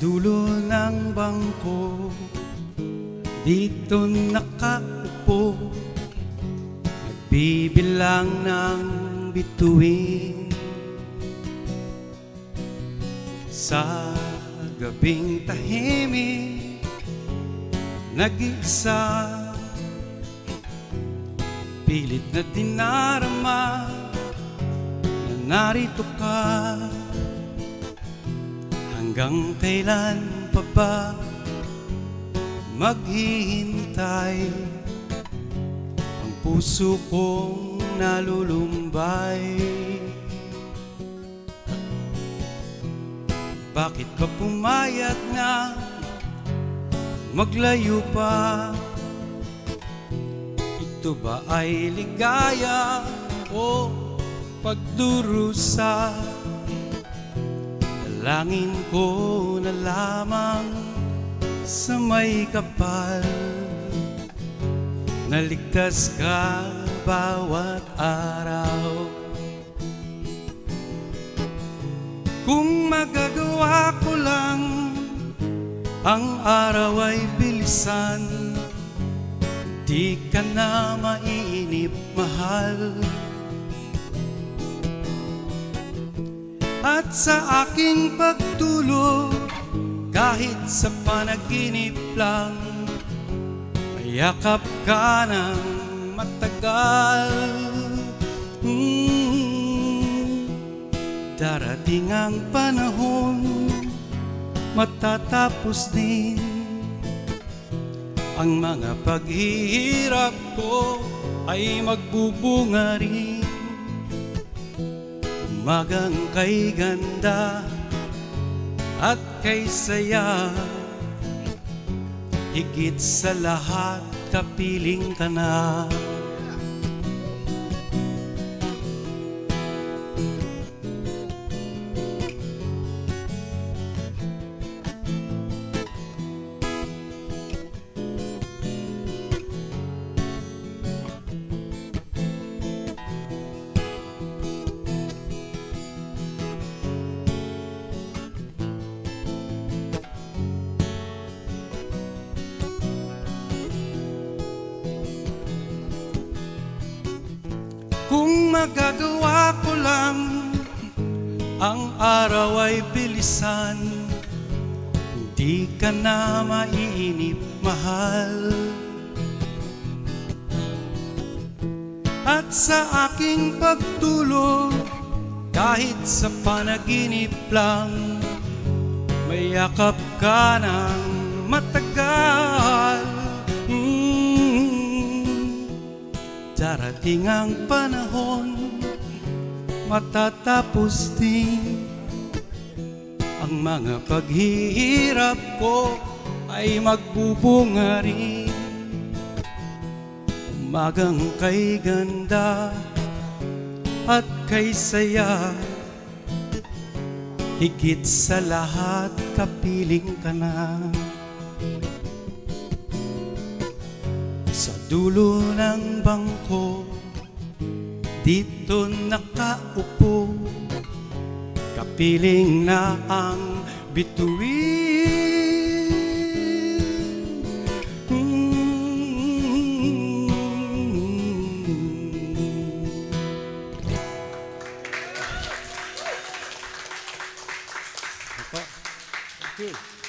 dulo ng bangko, dito nakaupo, nagbibilang ng bituin. Sa gabing tahimik, nag-iisa, pilit na dinarama na narito ka. Hanggang kailan pa ba maghihintay? Ang puso kong nalulumbay. Bakit ka pumayag na maglayo pa? Ito ba ay ligaya o pagdurusa? Dalangin ko na lamang sa may kapal, naligtas ka bawat araw. Kung magagawa ko lang, ang araw ay bilisan, di ka na maiinip, mahal. At sa aking pagtulog, kahit sa panaginip lang, mayakap ka ng matagal. Darating ang panahon, matatapos din ang mga paghihirap ko, ay magbubunga rin. Umagang kay ganda at kay saya, higit sa lahat kapiling ka na. Kung magagawa ko lang, ang araw ay bilisan, hindi ka na maiinip, mahal. At sa aking pagtulog, kahit sa panaginip lang, mayakap ka ng matagal. Darating ang panahon, matatapos din ang mga paghihirap ko, ay magbubunga rin. Umagang kay ganda at kay saya, higit sa lahat kapiling ka na. Sa dulo ng bangko, dito nakaupo, kapiling na ang bituin. Thank you.